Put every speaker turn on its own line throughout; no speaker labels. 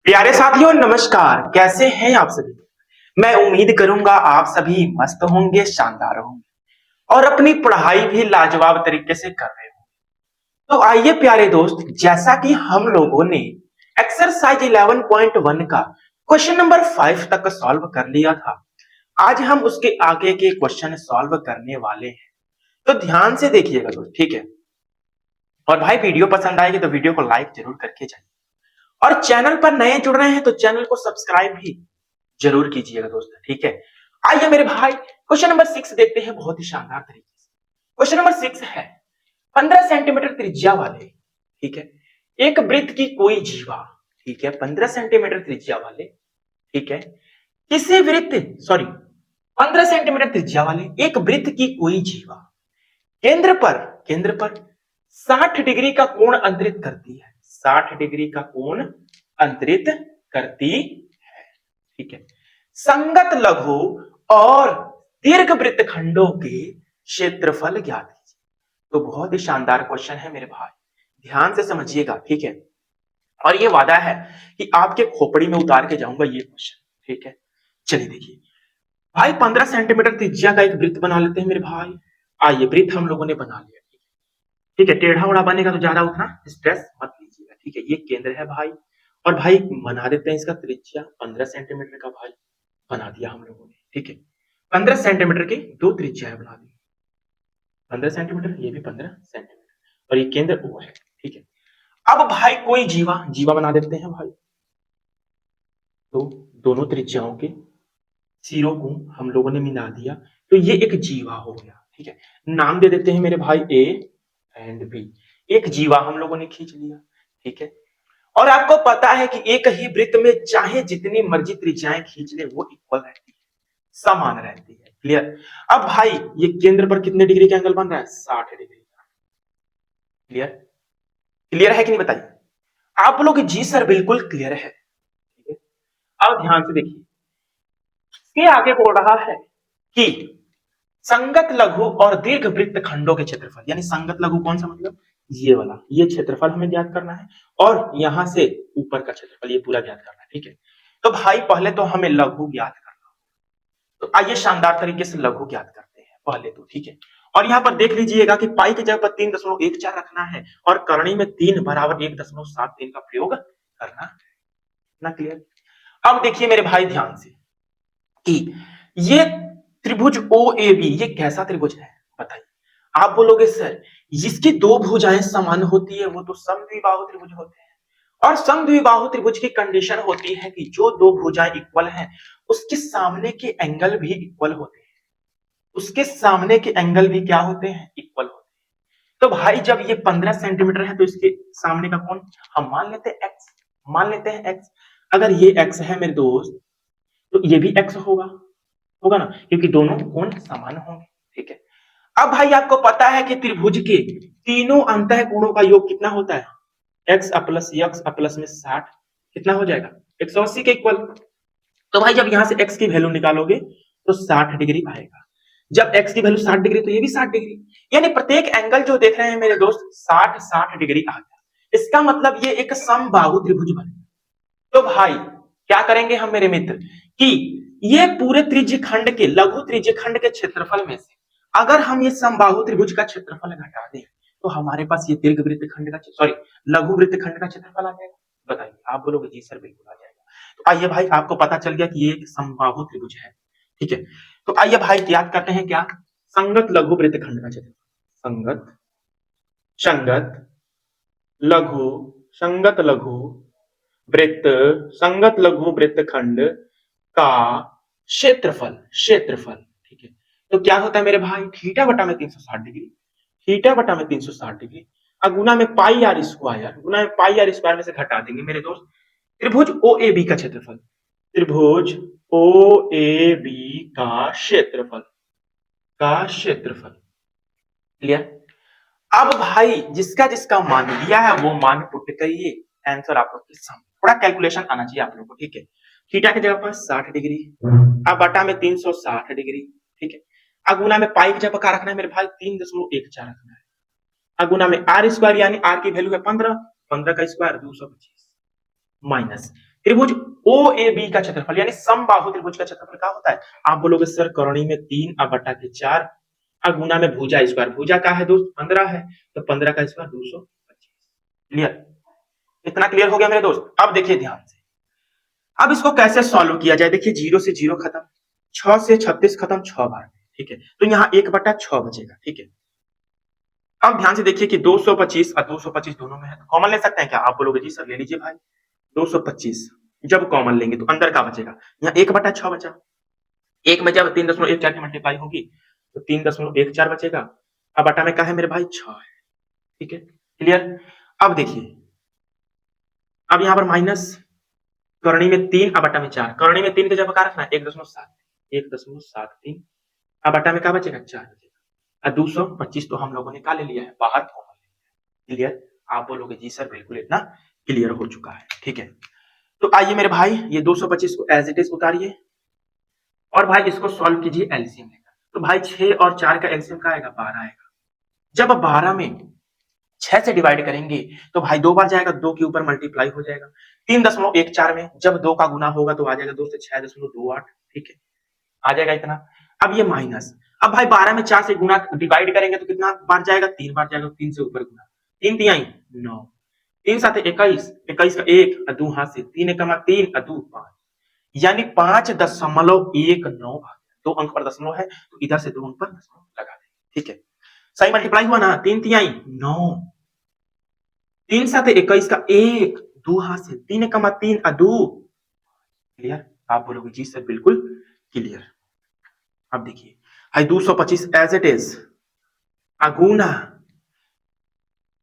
प्यारे साथियों नमस्कार। कैसे हैं आप सभी। मैं उम्मीद करूंगा आप सभी मस्त होंगे, शानदार होंगे और अपनी पढ़ाई भी लाजवाब तरीके से कर रहे हो। तो आइए प्यारे दोस्त, जैसा कि हम लोगों ने एक्सरसाइज 11.1 का क्वेश्चन नंबर 5 तक सॉल्व कर लिया था, आज हम उसके आगे के क्वेश्चन सॉल्व करने वाले हैं। तो ध्यान से देखिएगा दोस्त, ठीक है। और भाई वीडियो पसंद आएगी तो वीडियो को लाइक जरूर करके जाइए और चैनल पर नए जुड़ रहे हैं तो चैनल को सब्सक्राइब भी जरूर कीजिएगा दोस्तों, ठीक है। आइए मेरे भाई क्वेश्चन नंबर 6 देखते हैं बहुत ही शानदार तरीके से। क्वेश्चन नंबर 6 है 15 सेंटीमीटर त्रिज्या वाले, ठीक है, एक वृत्त की कोई जीवा, ठीक है, 15 सेंटीमीटर त्रिज्या वाले, ठीक है, किसी वृत्त, सॉरी, 15 सेंटीमीटर त्रिज्या वाले एक वृत्त की कोई जीवा केंद्र पर 60 डिग्री का कोण अंतरित करती है, 60 डिग्री का कोण अंतरित करती है, ठीक है। संगत लघु और दीर्घ वृत्तखंडों के क्षेत्रफल ज्ञात कीजिए। तो बहुत ही शानदार क्वेश्चन है मेरे भाई, ध्यान से समझिएगा, ठीक है। और ये वादा है कि आपके खोपड़ी में उतार के जाऊंगा ये क्वेश्चन, ठीक है। चलिए देखिए भाई, 15 सेंटीमीटर त्रिज्या का एक वृत्त बना लेते हैं मेरे भाई। आइए वृत्त हम लोगों ने बना लिया, ठीक है। टेढ़ा उड़ा बनेगा तो ज्यादा उतना स्ट्रेस मत लीजिएगा, ठीक है। ये केंद्र है भाई, और भाई बना देते हैं इसका त्रिज्या 15 सेंटीमीटर का भाई, बना दिया हम लोगों ने, ठीक है। 15 सेंटीमीटर की दो त्रिज्या बना दी, 15 सेंटीमीटर, ये भी 15 सेंटीमीटर, और ये केंद्र ओ है, ठीक है। अब भाई कोई जीवा जीवा बना देते हैं भाई, तो दोनों त्रिज्याओं के सिरों को हम लोगों ने मिला दिया, तो ये एक जीवा हो गया, ठीक है। नाम दे देते हैं मेरे भाई ए एंड बी, एक जीवा हम लोगों ने खींच लिया, ठीक है। और आपको पता है कि एक ही वृत्त में चाहे जितनी मर्जी त्रिज्याएं खींच ले वो इक्वल रहती है, समान रहती है, क्लियर। अब भाई ये केंद्र पर कितने डिग्री का एंगल बन रहा है, 60 डिग्री का, क्लियर। क्लियर है कि नहीं बताइए आप लोग। जी सर बिल्कुल क्लियर है, ठीक है। अब ध्यान से देखिए, इसके आगे बोल रहा है कि संगत लघु और दीर्घ वृत्त खंडों के क्षेत्रफल, यानी संगत लघु कौन सा, मतलब ये वाला, ये क्षेत्रफल हमें ज्ञात करना है, और यहां से ऊपर का क्षेत्रफल ये पूरा ज्ञात करना है, ठीक है। तो भाई पहले तो हमें लघु ज्ञात करना, तो आइए शानदार तरीके से लघु ज्ञात करते हैं पहले तो, ठीक है। और यहां पर देख लीजिएगा कि पाई की जगह पर 3.14 रखना है और करणी में 3 बराबर 1.73 का प्रयोग करना है ना, क्लियर। अब देखिए मेरे भाई ध्यान से कि ये त्रिभुज ओ ए बी ये कैसा त्रिभुज है बताइए। आप बोलोगे सर जिसकी दो भुजाएं समान होती है वो तो समद्विबाहु त्रिभुज होते हैं, और समद्विबाहु त्रिभुज की कंडीशन होती है कि जो दो भुजाएं इक्वल हैं उसके सामने के एंगल भी इक्वल होते हैं, उसके सामने के एंगल भी क्या होते हैं, इक्वल होते हैं। तो भाई जब ये 15 सेंटीमीटर है तो इसके सामने का कोण हम मान लेते हैं एक्स, मान लेते हैं एक्स। अगर ये एक्स है मेरे दोस्त तो ये भी एक्स होगा, होगा ना, क्योंकि दोनों कोण समान होंगे, ठीक है। अब भाई आपको पता है कि त्रिभुज के तीनों अंतः कोणों का योग कितना होता है, एक्स प्लस में 60 कितना हो जाएगा, 180 के इक्वल। तो भाई जब यहां से एक्स की वैल्यू निकालोगे तो 60 डिग्री आएगा। जब एक्स की वैल्यू 60 डिग्री तो ये भी 60 डिग्री, यानी प्रत्येक एंगल जो देख रहे हैं मेरे दोस्त 60 डिग्री आ गया। इसका मतलब ये एक समबाहु त्रिभुज बने। तो भाई क्या करेंगे हम मेरे मित्र कि ये पूरे त्रिज्य खंड के, लघु त्रिज्य खंड के क्षेत्रफल में से अगर हम ये समबाहु त्रिभुज का क्षेत्रफल घटा दें तो हमारे पास ये दीर्घ वृत्त खंड का, सॉरी, लघु वृत्त खंड का क्षेत्रफल आ जाएगा। बताइए आप बोलोगे जी सर बिल्कुल आ जाएगा। तो आइए भाई आपको पता चल गया कि ये एक समबाहु त्रिभुज है, ठीक है। तो आइए भाई याद करते हैं क्या, संगत लघु वृत्त खंड का क्षेत्रफल, संगत, संगत लघु, संगत लघु वृत्त, संगत लघु वृत्त खंड का क्षेत्रफल, क्षेत्रफल, ठीक है। तो क्या होता है मेरे भाई, थीटा बटा में 360 डिग्री, थीटा बटा में 360 डिग्री गुना में पाई आर स्क्वायर, गुना में पाई आर स्क्वायर में से घटा देंगे मेरे दोस्त त्रिभुज ओ ए बी का क्षेत्रफल, त्रिभुज ओ ए बी का क्षेत्रफल, का क्षेत्रफल, क्लियर। अब भाई जिसका जिसका मान दिया है वो मान पुट करिए, आंसर आप लोग के सामने, थोड़ा कैलकुलेशन आना चाहिए आप लोग को, ठीक है। थीटा की जगह पर 60 डिग्री, अब बटा में 360 डिग्री, ठीक है। अगुना में पाई की जगह पर क्या रखना है मेरे भाई, 3.14 रखना है। अगुना में आर स्क्वायर, यानी आर की वैल्यू है 15, 15 का स्क्वायर 225, माइनस त्रिभुज ओ ए बी का क्षेत्रफल यानी समबाहु त्रिभुज का क्षेत्रफल क्या होता है? आप बोलोगे सर करणी में 3/4 गुना में भुजा स्क्वायर, भुजा का है दोस्त 15 है, तो 15 का स्क्वायर 225। क्लियर? इतना क्लियर हो गया मेरे दोस्त? अब देखिए ध्यान से, अब इसको कैसे सॉल्व किया जाए। देखिए 0 से 0 खत्म, 6 से 36 खत्म 6 बार, ठीक है, तो यहाँ 1/6 बचेगा। ठीक है, अब ध्यान से देखिए कि 225 और 225 दोनों में है, तो कॉमन ले सकते हैं क्या? आप बोलोगे जी सर ले लीजिए भाई, 225 जब कॉमन लेंगे तो अंदर का बचेगा, यहाँ 1/6 बचा, एक में जब 3.14 की मल्टीप्लाई होगी तो 3.14 बचेगा, अब बटा में क्या है मेरे भाई 6 है। ठीक है, क्लियर? अब देखिए, अब यहाँ पर माइनस करणी में 3 अब बटा में 4, करणी में 3 के जब क्या रखना है 1.73, अब बटा में क्या बचेगा 4 बचेगा, 225 तो हम लोगों ने क्या ले लिया है बाहर कॉमन ले लिया है। क्लियर? आप बोलोगे जी सर बिल्कुल इतना क्लियर हो चुका है। ठीक है, तो आइए मेरे भाई ये 225 को एज इट इज उतारिए और भाई इसको सॉल्व कीजिए एलसीएम लेकर। तो भाई 6 और 4 का एलसीएम क्या आएगा 12 आएगा। जब 12 में 6 से डिवाइड करेंगे तो भाई 2 बार जाएगा, 2 के ऊपर मल्टीप्लाई हो जाएगा। 3.14 में जब 2 का गुना होगा तो आ जाएगा 2 से 6.28। ठीक है, आ जाएगा इतना। अब ये माइनस, अब भाई 12 में 4 से गुना डिवाइड करेंगे तो कितना बार जाएगा 3 बार जाएगा, 3 से ऊपर गुना, 3 तिहाई 9, 3 सात 21, 21 का 1 और 2 हाथ से 3 1 3 और 2 5, यानी 5.19 दो अंक पर दशमलव है तो इधर से 2 अंक पर दशमलव लगा दें। ठीक है, सही मल्टीप्लाई हुआ ना, 3 तिहाई 9, 3 सात 21 का 1, 2 हाथ से 3 1 3 और 2। क्लियर? आप बोलोगे जी सर बिल्कुल क्लियर। अब देखिए भाई 225 एज इट इज अगुना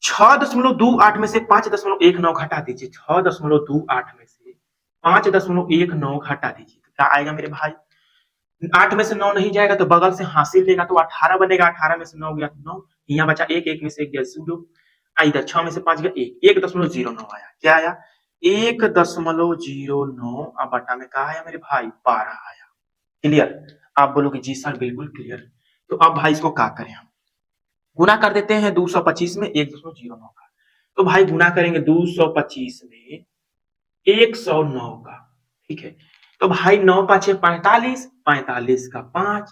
6.28 में से 5.19 घटा दीजिए, 6.28 में से 5.19 घटा दीजिए तो क्या आएगा मेरे भाई, 8 में से 9 नहीं जाएगा तो बगल से हासिल लेगा तो 18 बनेगा, 18 में से 9 गया तो 9, यहाँ बचा 1, 1 में से 1 गया 0, इधर 6 में से 5 गया 1, 1.09 आया। क्या आया? 1.09 अब बटा में कहा आया मेरे भाई 12 आया। क्लियर? आप बोलोगे जी सर बिल्कुल क्लियर। तो अब भाई इसको क्या करें, हम गुना कर देते हैं 225 में 1.09 का, तो भाई गुना करेंगे 225 में 109 का। ठीक है, तो भाई 9 5 45, 45 का 5,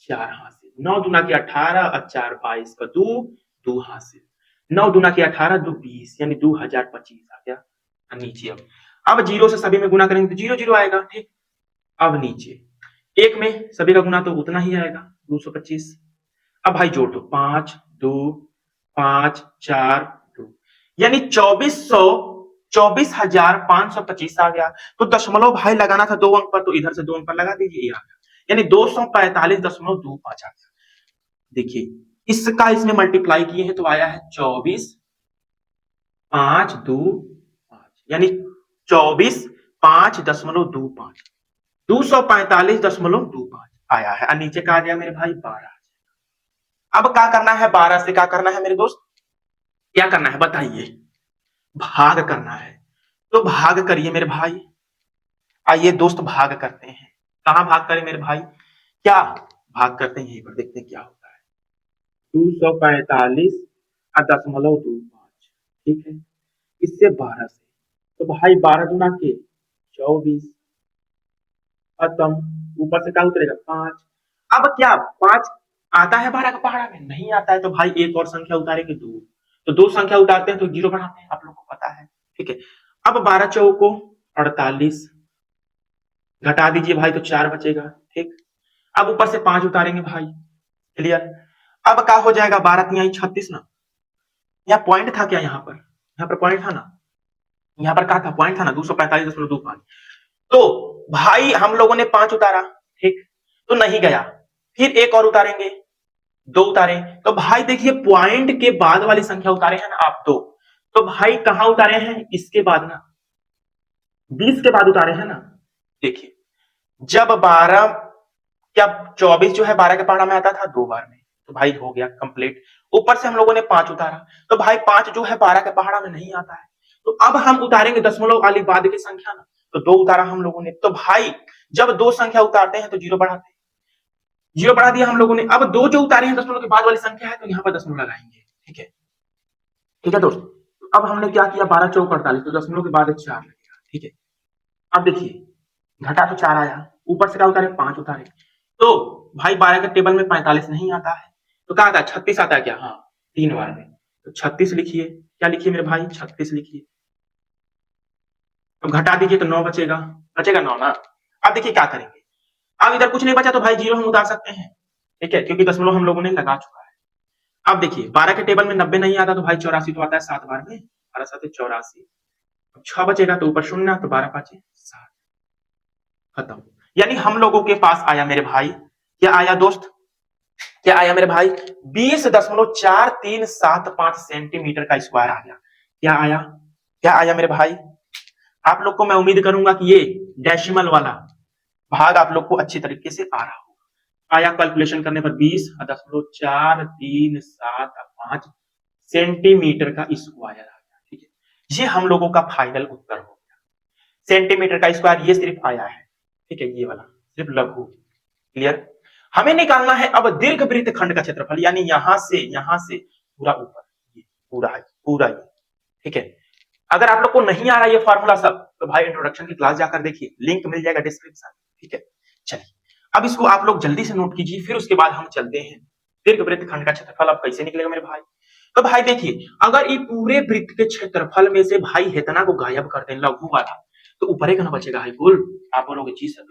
4 हासिल, 9 दूना की 18 और 4 22 का 2, 2 हासिल, 9 दूना की 18 2 20 यानी 2025 आ गया। नीचे अब जीरो से सभी में गुना करेंगे तो 0 0 आएगा। ठीक, अब नीचे एक में सभी का गुना तो उतना ही आएगा 225। अब भाई जोड़ दो 5 2 5 4 2 यानी 24,525 आ गया। तो दशमलव भाई लगाना था 2 अंक पर, तो इधर से 2 अंक पर लगा दीजिए, आ गया यानी 245.25 आ गया। देखिए इसका इसमें मल्टीप्लाई किए हैं तो आया है 24 5 2 5 यानी 24,5.25 245.25 आया है, और नीचे कहा गया मेरे भाई 12। अब क्या करना है, 12 से क्या करना है मेरे दोस्त, क्या करना है बताइए, भाग करना है। तो भाग करिए मेरे भाई, आइए दोस्त भाग करते हैं। कहां भाग करें मेरे भाई, क्या भाग करते हैं यहीं पर, देखते हैं क्या होता है। 245.25, ठीक है, इससे 12 से, तो भाई 12 गुना के 24 खत्म, ऊपर से क्या उतरेगा 5। अब क्या 5 आता है 12 का पहाड़ा में, नहीं आता है, तो भाई एक और संख्या उतारेंगे 2, तो 2 संख्या उतारते हैं तो 0 बढ़ाते हैं, आप लोग को पता है। ठीक है, अब 12 चौको 48 घटा दीजिए भाई तो 4 बचेगा। ठीक, अब ऊपर से 5 उतारेंगे भाई। क्लियर? अब क्या हो जाएगा 12 तिहाई 36 ना, यहाँ पॉइंट था क्या, यहाँ पर पॉइंट था ना, यहाँ पर क्या था पॉइंट था ना 245.25। तो भाई हम लोगों ने 5 उतारा, ठीक, तो नहीं गया, फिर एक और उतारेंगे, 2 उतारे, तो भाई देखिए पॉइंट के बाद वाली संख्या उतारे हैं ना आप 2, तो भाई कहां उतारे हैं, इसके बाद ना 20 के बाद उतारे हैं ना। देखिए जब 12 क्या 24 जो है 12 के पहाड़ा में आता था 2 बार में, तो भाई हो गया कंप्लीट। ऊपर से हम लोगों ने 5 उतारा, तो भाई 5 जो है 12 के पहाड़ा में नहीं आता है, तो अब हम उतारेंगे दशमलव वाली बाद की संख्या ना, तो 2 उतारा हम लोगों ने, तो भाई जब 2 संख्या उतारते हैं तो 0 बढ़ाते हैं, 0 बढ़ा दिया हम लोगों ने। अब 2 जो उतारे हैं दशमलव के बाद वाली संख्या है तो यहाँ पर दशमलव लगाएंगे। ठीक है, ठीक है दोस्त, अब हमने क्या किया 12 चौक 48, तो दशमलव के बाद 4 लगेगा। ठीक है, अब देखिए घटा तो 4 आया, ऊपर से क्या उतारे 5 उतारे, तो भाई 12 के टेबल में 45 नहीं आता है, तो क्या आता है 36 आता है क्या? हाँ 3 बार में, तो 36 लिखिए। क्या लिखिए मेरे भाई? 36 लिखिए। अब घटा दीजिए तो 9 बचेगा, बचेगा 9 ना। अब देखिए क्या करेंगे, अब इधर कुछ नहीं बचा तो भाई जीरो हम उतार सकते हैं, ठीक है, क्योंकि दशमलव हम लोगों ने लगा चुका है। अब देखिए 12 के टेबल में 90 नहीं आता तो भाई 84 तो आता है 7 बार में, 12 7 84, 6 बचेगा तो ऊपर शून्य, तो 12 5 7, खत्म। यानी हम लोगों के पास आया मेरे भाई, क्या आया दोस्त, क्या आया मेरे भाई? 20.4375 सेंटीमीटर का स्क्वायर आ गया। क्या आया? क्या आया मेरे भाई? आप लोग को मैं उम्मीद करूंगा कि ये डेसिमल वाला भाग आप लोग को अच्छी तरीके से आ रहा होगा। आया कैलकुलेशन करने पर 20.4375 सेंटीमीटर का स्क्वायर आ गया, ठीक है। ये हम लोगों का फाइनल उत्तर हो गया। सेंटीमीटर का स्क्वायर ये सिर्फ आया है, ठीक है, ये वाला सिर्फ लघु। क्लियर? हमें निकालना है अब दीर्घ वृत्त खंड का क्षेत्रफल, यानी यहां से पूरा ऊपर, ये पूरा ये, ठीक है। अगर आप लोग को नहीं आ रहा ये फॉर्मूला सब, तो भाई इंट्रोडक्शन की क्लास जाकर देखिए, लिंक मिल जाएगा डिस्क्रिप्शन, ठीक है। चलिए अब इसको आप लोग जल्दी से नोट कीजिए, फिर उसके बाद हम चलते हैं दीर्घ वृत्त खंड का क्षेत्रफल अब कैसे निकलेगा मेरे भाई। तो भाई देखिए, अगर ये पूरे वृत्त के क्षेत्रफल में से भाई इतना को गायब कर दें लघु वाला, तो ऊपर एक ना बचेगा है कुल, आप बोलोगे चीज सब।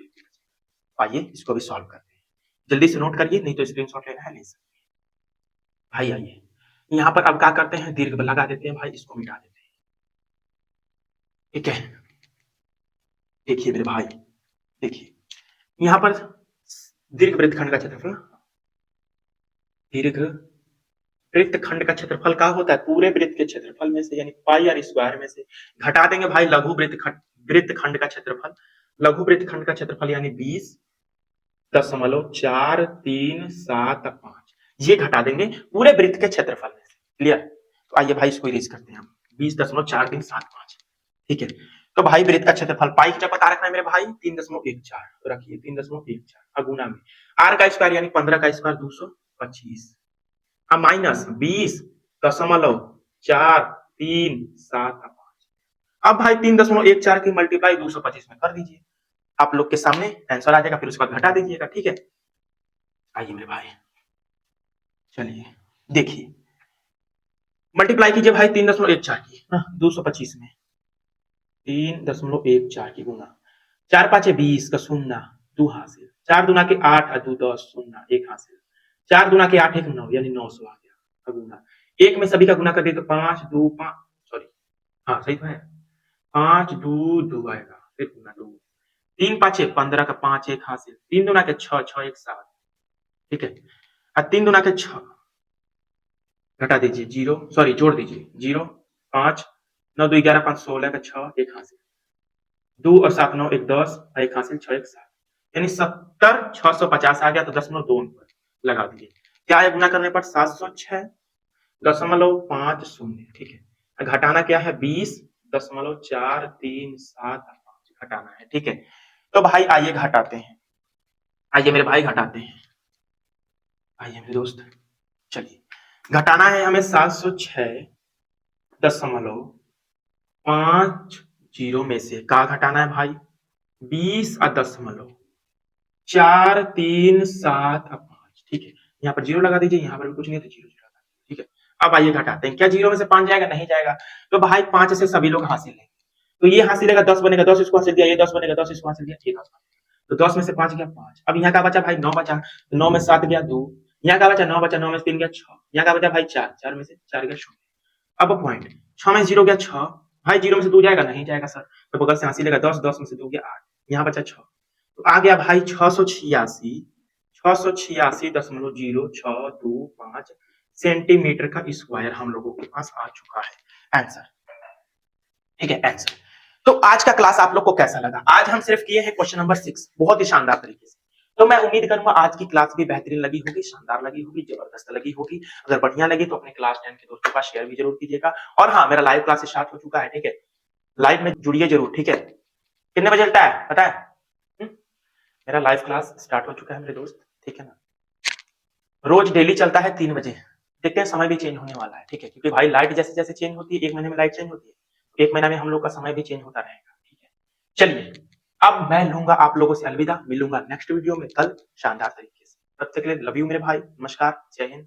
आइए इसको भी सॉल्व करते हैं, जल्दी से नोट करिए, नहीं तो स्क्रीनशॉट लेना है ले सकते हैं। भाई आइए यहाँ पर अब क्या करते हैं, दीर्घ लगा देते हैं भाई, इसको मिटा देते हैं, ठीक है। देखिए मेरे भाई, देखिए यहाँ पर दीर्घ वृत्त खंड का क्षेत्रफल, दीर्घ वृत्त खंड का क्षेत्रफल क्या होता है, पूरे वृत्त के क्षेत्रफल में से यानी पाई आर स्क्वायर में से घटा देंगे भाई लघु वृत्त खंड का क्षेत्रफल। लघु वृत्त खंड का क्षेत्रफल यानी 20.4375, ये घटा देंगे पूरे वृत्त के क्षेत्रफल में से। क्लियर? तो आइए भाई इसको इरेज करते हैं हम, 20.4375, ठीक है। तो भाई वृत्त का क्षेत्रफल पाई की जगह बता रखना है मेरे भाई 3.14, तो रखिए 3.14 गुना में आर का स्क्वायर यानी 15 का स्क्वायर 225, अब माइनस 20.4375। अब भाई 3.14 की मल्टीप्लाई 225 में कर दीजिए, आप लोग के सामने आंसर आ जाएगा, फिर उसका घटा दीजिएगा, ठीक है। आइए मेरे भाई चलिए देखिए, मल्टीप्लाई कीजिए भाई 3.14 की 225 में, 3.14 की गुना 4 5 20 का शून्य 2 हासिल, 4 दूना के 8 और 2 10 शून्य 1 हासिल, 4 दूना के 8 1 9 यानी 900 आ गया गुना। एक में सभी का गुना कर दिए तो 5 2 5, सॉरी हाँ सही तो है, 5 2 2 आएगा, फिर गुना 2, 3 5 15 का 5 1 हासिल, 3 दूना के 6 6 1 7, ठीक है। और 3 दूना के 6 घटा दीजिए 0, सॉरी जोड़ दीजिए 0 5 9 2 11 5 16 का 6 1 हासिल, 2 और 7 9 1 10 1 हासिल 6 1 7, यानी 70 650 आ गया, तो 10.2 पर लगा दीजिए। क्या है गुना करने पर 706.50, ठीक है। घटाना क्या है 20.4375 घटाना है, ठीक है। तो भाई आइए घटाते हैं, आइए मेरे भाई घटाते हैं, आइए मेरे दोस्त चलिए घटाना है हमें 706.50 में से का घटाना है भाई 20.4375, ठीक है। यहाँ पर जीरो लगा दीजिए, यहाँ पर भी कुछ नहीं है तो जीरो जीरो लगा दीजिए, ठीक है। अब आइए घटाते हैं, क्या जीरो में से 5 जाएगा? नहीं जाएगा, तो भाई 5 से सभी लोग हासिल लेंगे, तो ये हासिलेगा 10 बनेगा, 10 इसको हासिल दिया, ये 10 बनेगा, 10 इसको हासिल दिया, ये 10 तो 10 में से 5 गया 5। अब यहाँ का बचा भाई 9 बचा, तो 9 में 7 गया 2, यहाँ का बचा 9 बचा, 9 में 3 गया 6, यहाँ का बचा भाई 4, 4 में से 4 गया 0। अब पॉइंट 6 में 0 गया 6, भाई 0 में से 2 जाएगा? नहीं जाएगा सर, तो बगल से हासिलेगा 10, 10 में से 2 गया 8, यहाँ बचा 6, तो आ गया भाई 686.065 सेंटीमीटर का स्क्वायर हम लोगों के पास आ चुका है आंसर, ठीक है आंसर। तो आज का क्लास आप लोग को कैसा लगा? आज हम सिर्फ किए हैं क्वेश्चन नंबर 6 बहुत ही शानदार तरीके से, तो मैं उम्मीद करूंगा आज की क्लास भी बेहतरीन लगी होगी, शानदार लगी होगी, जबरदस्त लगी होगी। अगर बढ़िया लगी तो अपने क्लास 10 के दोस्तों का शेयर भी जरूर कीजिएगा, और हाँ मेरा लाइव क्लास स्टार्ट हो चुका है, ठीक है, लाइव में जुड़िए जरूर, ठीक है। कितने बजे चलता है पता है? मेरा लाइव क्लास स्टार्ट हो चुका है मेरे दोस्त, ठीक है ना, रोज डेली चलता है 3 बजे, देखते हैं समय भी चेंज होने वाला है, ठीक है, क्योंकि भाई लाइट जैसे जैसे चेंज होती है, 1 महीने में लाइट चेंज होती है, 1 महीना में हम लोग का समय भी चेंज होता रहेगा, ठीक है। चलिए अब मैं लूंगा आप लोगों से अलविदा, मिलूंगा नेक्स्ट वीडियो में कल शानदार तरीके से। तब तक के लिए लव यू मेरे भाई, नमस्कार, जय हिंद।